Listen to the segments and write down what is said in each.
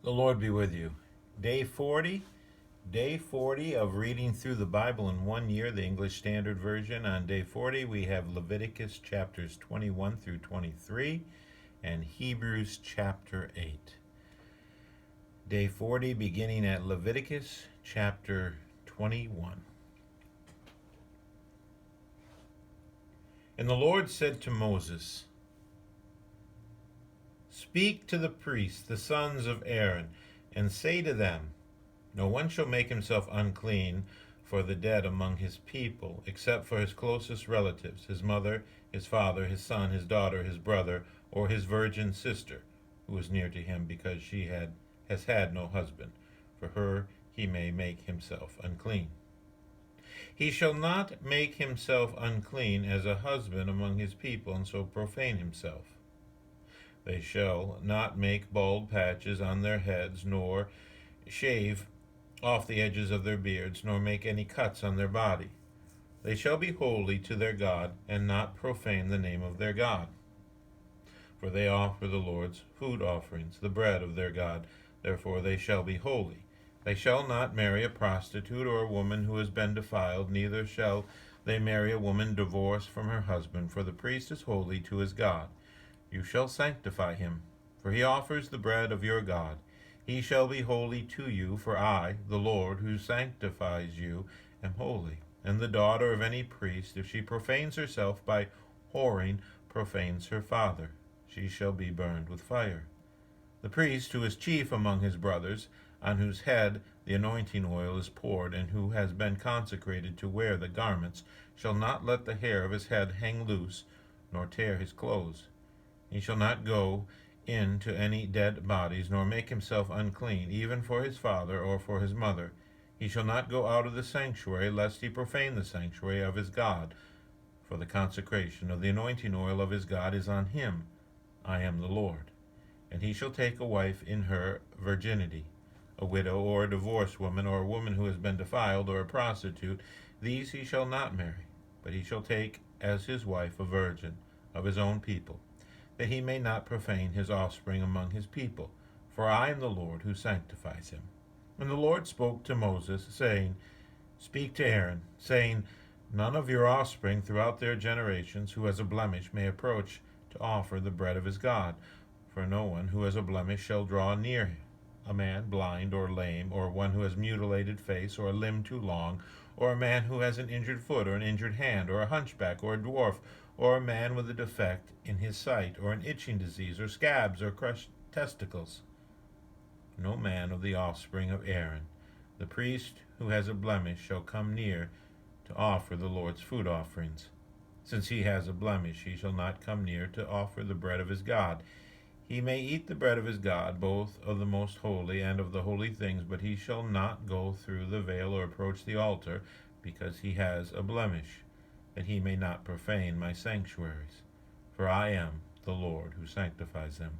The Lord be with you. Day 40. Day 40 of reading through the Bible in 1 year, the English Standard Version. On day 40, we have Leviticus chapters 21 through 23 and Hebrews chapter 8. Day 40, beginning at Leviticus chapter 21. And the Lord said to Moses, "Speak to the priests, the sons of Aaron, and say to them, no one shall make himself unclean for the dead among his people, except for his closest relatives, his mother, his father, his son, his daughter, his brother, or his virgin sister, who is near to him because she has had no husband. For her he may make himself unclean. He shall not make himself unclean as a husband among his people, and so profane himself. They shall not make bald patches on their heads, nor shave off the edges of their beards, nor make any cuts on their body. They shall be holy to their God, and not profane the name of their God. For they offer the Lord's food offerings, the bread of their God. Therefore they shall be holy. They shall not marry a prostitute or a woman who has been defiled, neither shall they marry a woman divorced from her husband, for the priest is holy to his God. You shall sanctify him, for he offers the bread of your God. He shall be holy to you, for I, the Lord, who sanctifies you, am holy. And the daughter of any priest, if she profanes herself by whoring, profanes her father. She shall be burned with fire. The priest, who is chief among his brothers, on whose head the anointing oil is poured, and who has been consecrated to wear the garments, shall not let the hair of his head hang loose, nor tear his clothes. He shall not go in to any dead bodies, nor make himself unclean, even for his father or for his mother. He shall not go out of the sanctuary, lest he profane the sanctuary of his God. For the consecration of the anointing oil of his God is on him. I am the Lord. And he shall take a wife in her virginity, a widow or a divorced woman, or a woman who has been defiled, or a prostitute. These he shall not marry, but he shall take as his wife a virgin of his own people, that he may not profane his offspring among his people. For I am the Lord who sanctifies him. And the Lord spoke to Moses, saying, Speak to Aaron, saying, None of your offspring throughout their generations who has a blemish may approach to offer the bread of his God. For no one who has a blemish shall draw near a man blind or lame, or one who has mutilated face, or a limb too long, or a man who has an injured foot, or an injured hand, or a hunchback, or a dwarf, or a man with a defect in his sight, or an itching disease, or scabs, or crushed testicles. No man of the offspring of Aaron, the priest who has a blemish, shall come near to offer the Lord's food offerings. Since he has a blemish, he shall not come near to offer the bread of his God. He may eat the bread of his God, both of the most holy and of the holy things, but he shall not go through the veil or approach the altar, because he has a blemish, that he may not profane my sanctuaries. For I am the Lord who sanctifies them.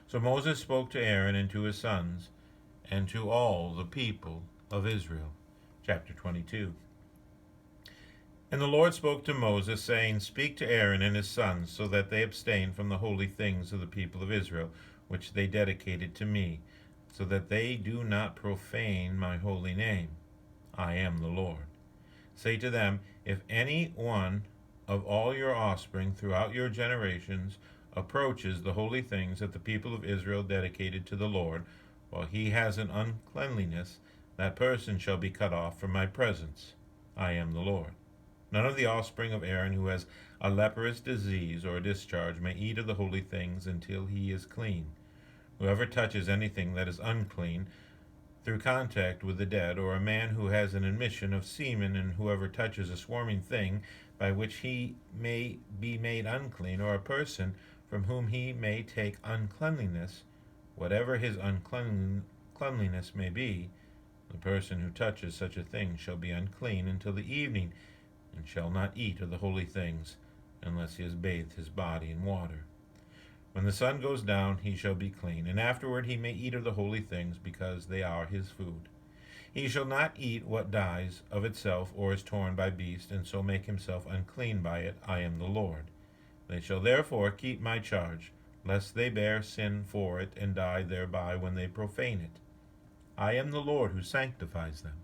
So Moses spoke to Aaron and to his sons, and to all the people of Israel. Chapter 22. And the Lord spoke to Moses, saying, Speak to Aaron and his sons, so that they abstain from the holy things of the people of Israel, which they dedicated to me, so that they do not profane my holy name. I am the Lord. Say to them, If any one of all your offspring throughout your generations approaches the holy things that the people of Israel dedicated to the Lord, while he has an uncleanliness, that person shall be cut off from my presence. I am the Lord. None of the offspring of Aaron who has a leprous disease or a discharge may eat of the holy things until he is clean. Whoever touches anything that is unclean through contact with the dead, or a man who has an emission of semen, and whoever touches a swarming thing by which he may be made unclean, or a person from whom he may take uncleanliness, whatever his uncleanliness may be, the person who touches such a thing shall be unclean until the evening, and shall not eat of the holy things, unless he has bathed his body in water. When the sun goes down, he shall be clean, and afterward he may eat of the holy things, because they are his food. He shall not eat what dies of itself, or is torn by beast, and so make himself unclean by it. I am the Lord. They shall therefore keep my charge, lest they bear sin for it and die thereby when they profane it. I am the Lord who sanctifies them.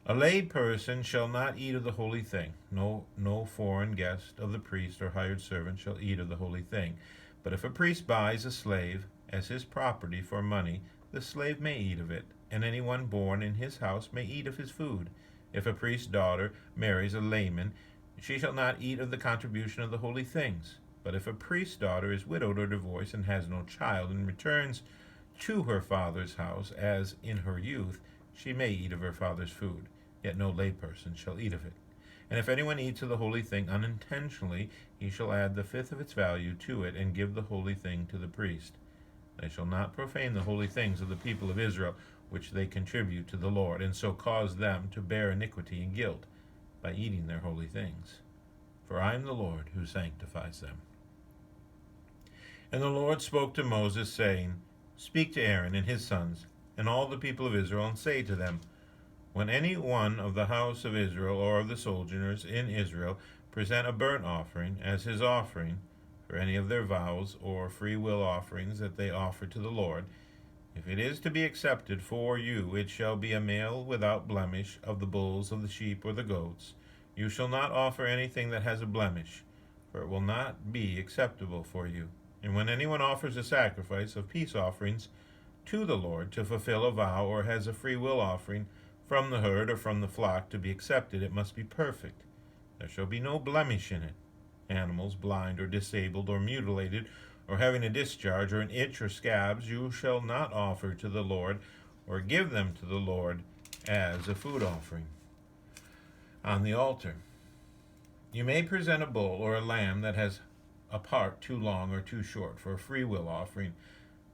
A lay person shall not eat of the holy thing. No foreign guest of the priest or hired servant shall eat of the holy thing. But if a priest buys a slave as his property for money, the slave may eat of it, and anyone born in his house may eat of his food. If a priest's daughter marries a layman, she shall not eat of the contribution of the holy things. But if a priest's daughter is widowed or divorced and has no child, and returns to her father's house as in her youth, she may eat of her father's food, yet no layperson shall eat of it. And if anyone eats of the holy thing unintentionally, he shall add the fifth of its value to it, and give the holy thing to the priest. They shall not profane the holy things of the people of Israel, which they contribute to the Lord, and so cause them to bear iniquity and guilt by eating their holy things. For I am the Lord who sanctifies them. And the Lord spoke to Moses, saying, Speak to Aaron and his sons, and all the people of Israel, and say to them, When any one of the house of Israel or of the sojourners in Israel present a burnt offering as his offering for any of their vows or free will offerings that they offer to the Lord, if it is to be accepted for you, it shall be a male without blemish of the bulls, of the sheep, or the goats. You shall not offer anything that has a blemish, for it will not be acceptable for you. And when anyone offers a sacrifice of peace offerings to the Lord to fulfill a vow, or has a free will offering from the herd or from the flock to be accepted, it must be perfect. There shall be no blemish in it. Animals blind or disabled or mutilated or having a discharge or an itch or scabs you shall not offer to the Lord, or give them to the Lord as a food offering on the altar. You may present a bull or a lamb that has a part too long or too short for a free will offering,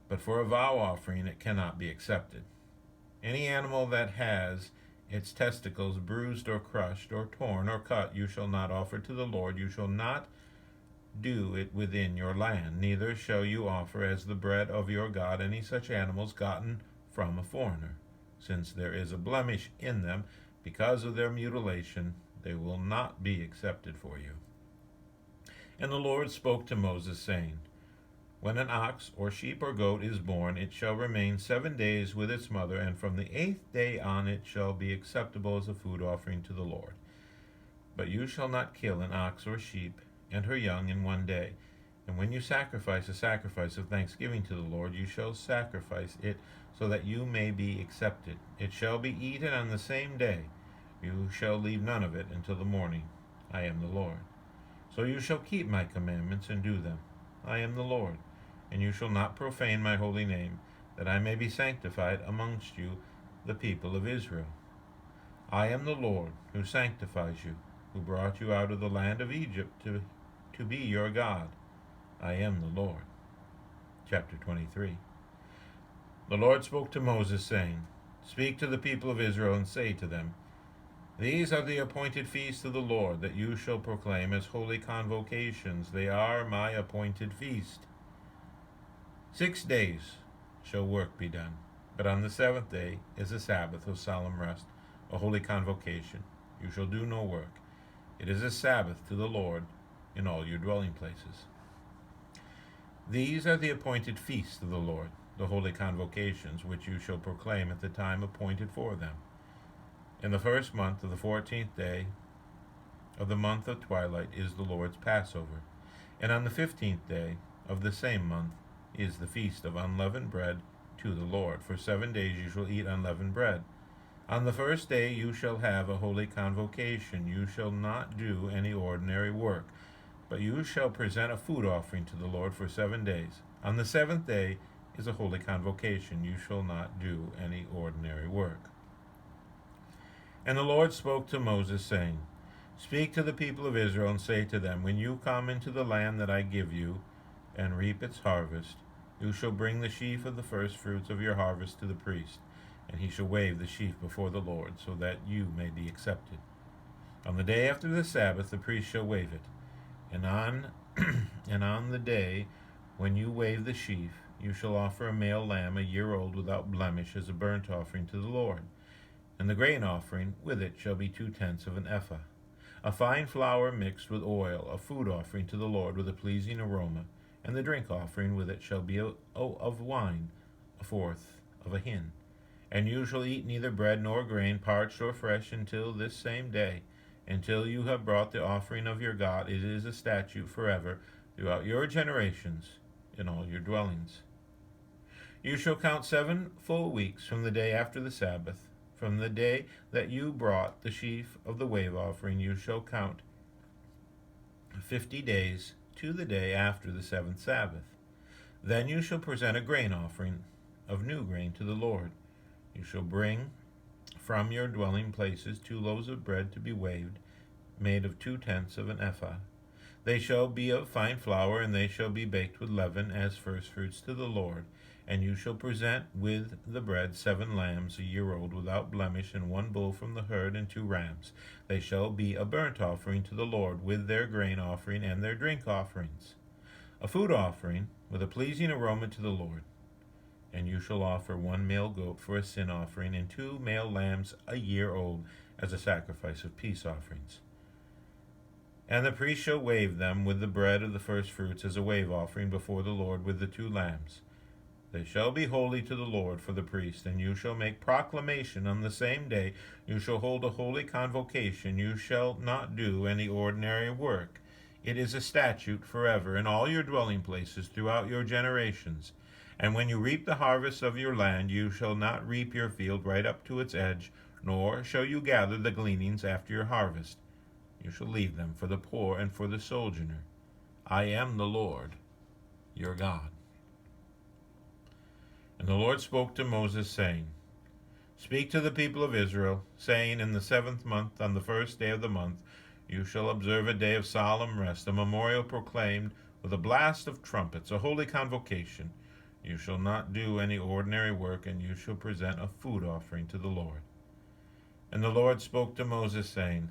but for a vow offering it cannot be accepted. Any animal that has its testicles bruised or crushed or torn or cut you shall not offer to the Lord. You shall not do it within your land. Neither shall you offer as the bread of your God any such animals gotten from a foreigner. Since there is a blemish in them because of their mutilation, they will not be accepted for you. And the Lord spoke to Moses, saying, When an ox or sheep or goat is born, it shall remain 7 days with its mother, and from the 8th day on it shall be acceptable as a food offering to the Lord. But you shall not kill an ox or sheep and her young in 1 day. And when you sacrifice a sacrifice of thanksgiving to the Lord, you shall sacrifice it so that you may be accepted. It shall be eaten on the same day. You shall leave none of it until the morning. I am the Lord. So you shall keep my commandments and do them. I am the Lord. And you shall not profane my holy name, that I may be sanctified amongst you, the people of Israel. I am the Lord who sanctifies you, who brought you out of the land of Egypt to be your God. I am the Lord. Chapter 23. The Lord spoke to Moses, saying, Speak to the people of Israel and say to them, These are the appointed feasts of the Lord that you shall proclaim as holy convocations. They are my appointed feast. 6 days shall work be done, but on the 7th day is a Sabbath of solemn rest, a holy convocation. You shall do no work. It is a Sabbath to the Lord in all your dwelling places. These are the appointed feasts of the Lord, the holy convocations, which you shall proclaim at the time appointed for them. In the 1st month of the 14th day of the month of twilight is the Lord's Passover, and on the 15th day of the same month is the feast of unleavened bread to the Lord. For 7 days you shall eat unleavened bread. On the 1st day you shall have a holy convocation. You shall not do any ordinary work, but you shall present a food offering to the Lord for 7 days. On the 7th day is a holy convocation. You shall not do any ordinary work. And the Lord spoke to Moses, saying, Speak to the people of Israel and say to them, When you come into the land that I give you, and reap its harvest, you shall bring the sheaf of the first fruits of your harvest to the priest, and he shall wave the sheaf before the Lord, so that you may be accepted. On the day after the Sabbath the priest shall wave it, and on the day when you wave the sheaf, you shall offer a male lamb 1 year old without blemish as a burnt offering to the Lord. And the grain offering with it shall be 2/10 of an ephah, a fine flour mixed with oil, a food offering to the Lord with a pleasing aroma. and the drink offering with it shall be of wine, a fourth of a hin. And you shall eat neither bread nor grain, parched or fresh, until this same day, until you have brought the offering of your God. It is a statute forever throughout your generations in all your dwellings. You shall count 7 full weeks from the day after the Sabbath. From the day that you brought the sheaf of the wave offering, you shall count 50 days to the day after the 7th Sabbath. Then you shall present a grain offering of new grain to the Lord. You shall bring from your dwelling places 2 loaves of bread to be waved, made of 2/10 of an ephah. They shall be of fine flour, and they shall be baked with leaven as firstfruits to the Lord. And you shall present with the bread 7 lambs a year old without blemish, and 1 bull from the herd, and 2 rams. They shall be a burnt offering to the Lord, with their grain offering and their drink offerings, a food offering with a pleasing aroma to the Lord. And you shall offer 1 male goat for a sin offering, and 2 male lambs a year old as a sacrifice of peace offerings. And the priest shall wave them with the bread of the firstfruits as a wave offering before the Lord with the 2 lambs. They shall be holy to the Lord for the priest, and you shall make proclamation on the same day. You shall hold a holy convocation. You shall not do any ordinary work. It is a statute forever in all your dwelling places throughout your generations. And when you reap the harvest of your land, you shall not reap your field right up to its edge, nor shall you gather the gleanings after your harvest. You shall leave them for the poor and for the sojourner. I am the Lord, your God. And the Lord spoke to Moses, saying, Speak to the people of Israel, saying, In the 7th month, on the 1st day of the month, you shall observe a day of solemn rest, a memorial proclaimed with a blast of trumpets, a holy convocation. You shall not do any ordinary work, and you shall present a food offering to the Lord. And the Lord spoke to Moses, saying,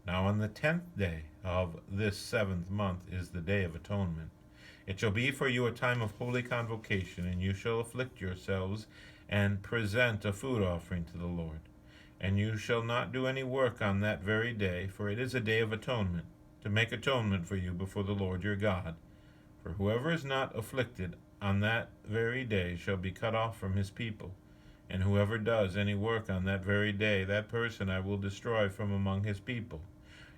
Now on the 10th day of this 7th month is the Day of Atonement. It shall be for you a time of holy convocation, and you shall afflict yourselves and present a food offering to the Lord. And you shall not do any work on that very day, for it is a day of atonement, to make atonement for you before the Lord your God. For whoever is not afflicted on that very day shall be cut off from his people. And whoever does any work on that very day, that person I will destroy from among his people.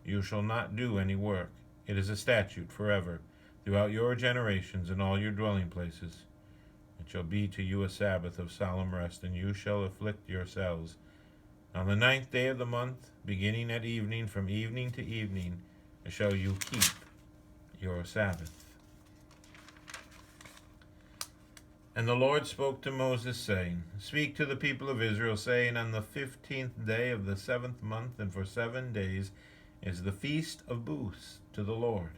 You shall not do any work. It is a statute forever throughout your generations in all your dwelling places. It shall be to you a Sabbath of solemn rest, and you shall afflict yourselves. On the 9th day of the month, beginning at evening, from evening to evening, shall you keep your Sabbath. And the Lord spoke to Moses, saying, Speak to the people of Israel, saying, On the 15th day of the 7th month, and for 7 days, is the feast of booths to the Lord.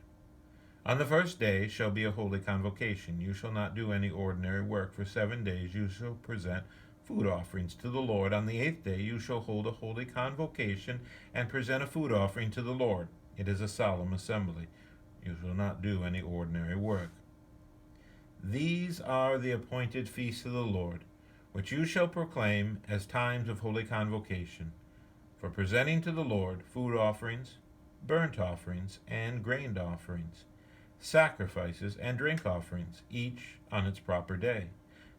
On the 1st day shall be a holy convocation. You shall not do any ordinary work. For 7 days you shall present food offerings to the Lord. On the 8th day you shall hold a holy convocation and present a food offering to the Lord. It is a solemn assembly. You shall not do any ordinary work. These are the appointed feasts of the Lord, which you shall proclaim as times of holy convocation, for presenting to the Lord food offerings, burnt offerings, and grain offerings, sacrifices and drink offerings, each on its proper day,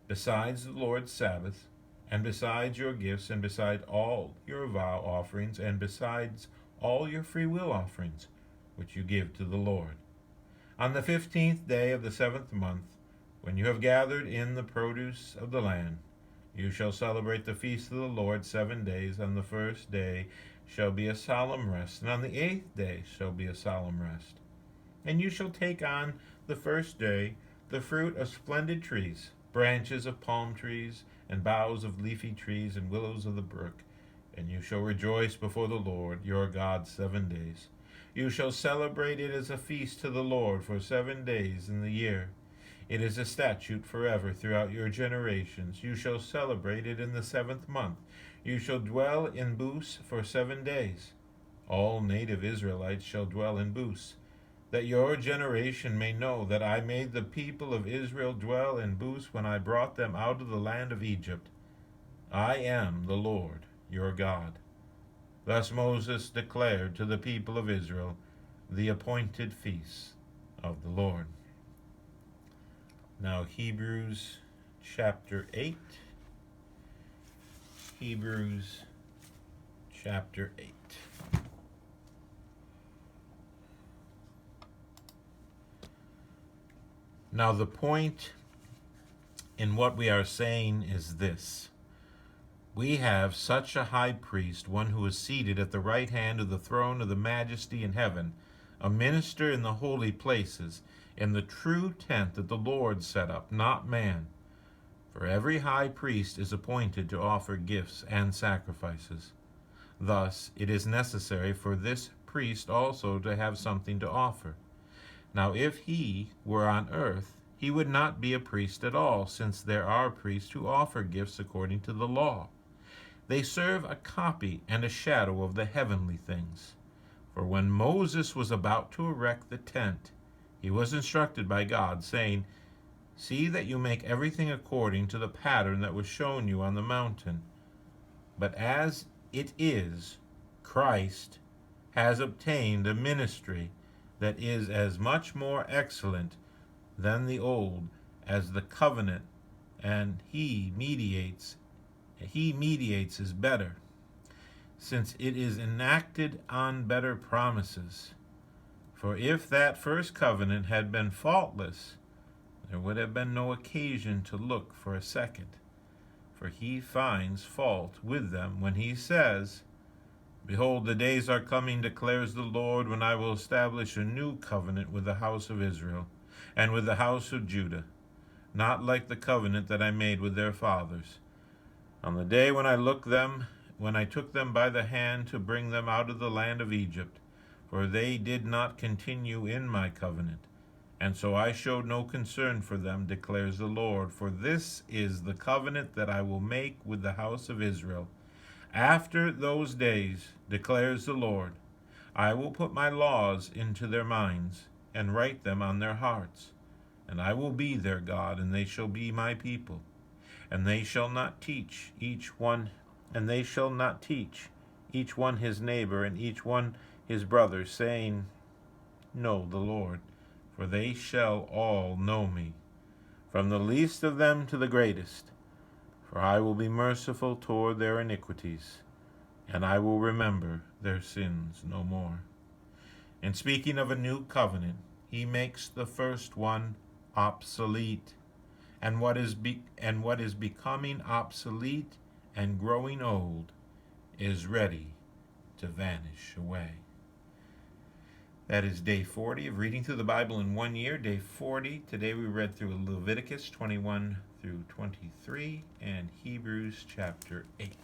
besides the Lord's Sabbath, and besides your gifts, and besides all your vow offerings, and besides all your free will offerings, which you give to the Lord. On the 15th day of the 7th month, when you have gathered in the produce of the land, you shall celebrate the feast of the Lord 7 days. On the 1st day shall be a solemn rest, and on the 8th day shall be a solemn rest. And you shall take on the 1st day the fruit of splendid trees, branches of palm trees, and boughs of leafy trees, and willows of the brook. And you shall rejoice before the Lord your God 7 days. You shall celebrate it as a feast to the Lord for 7 days in the year. It is a statute forever throughout your generations. You shall celebrate it in the 7th month. You shall dwell in booths for 7 days. All native Israelites shall dwell in booths, that your generation may know that I made the people of Israel dwell in booths when I brought them out of the land of Egypt. I am the Lord your God. Thus Moses declared to the people of Israel the appointed feasts of the Lord. Now Hebrews chapter 8. Hebrews chapter 8. Now the point in what we are saying is this. We have such a high priest, one who is seated at the right hand of the throne of the majesty in heaven, a minister in the holy places, in the true tent that the Lord set up, not man. For every high priest is appointed to offer gifts and sacrifices. Thus it is necessary for this priest also to have something to offer. Now if he were on earth, he would not be a priest at all, since there are priests who offer gifts according to the law. They serve a copy and a shadow of the heavenly things. For when Moses was about to erect the tent, he was instructed by God, saying, "See that you make everything according to the pattern that was shown you on the mountain." But as it is, Christ has obtained a ministry that is as much more excellent than the old as the covenant, and he mediates is better, since it is enacted on better promises. For if that first covenant had been faultless, there would have been no occasion to look for a second. For he finds fault with them when he says, "Behold, the days are coming, declares the Lord, when I will establish a new covenant with the house of Israel and with the house of Judah, not like the covenant that I made with their fathers on the day when I took them by the hand to bring them out of the land of Egypt, for they did not continue in my covenant, and so I showed no concern for them, declares the Lord. For this is the covenant that I will make with the house of Israel. After those days, declares the Lord, I will put my laws into their minds, and write them on their hearts. And I will be their God, and they shall be my people. And they shall not teach each one his neighbor, and each one his brother, saying, Know the Lord, for they shall all know me, from the least of them to the greatest. For I will be merciful toward their iniquities, and I will remember their sins no more. In speaking of a new covenant, he makes the first one obsolete, and what is becoming obsolete and growing old is ready to vanish away. That is day 40 of reading through the Bible in 1 year. Day 40. Today we read through Leviticus 21 through 23 and Hebrews chapter 8.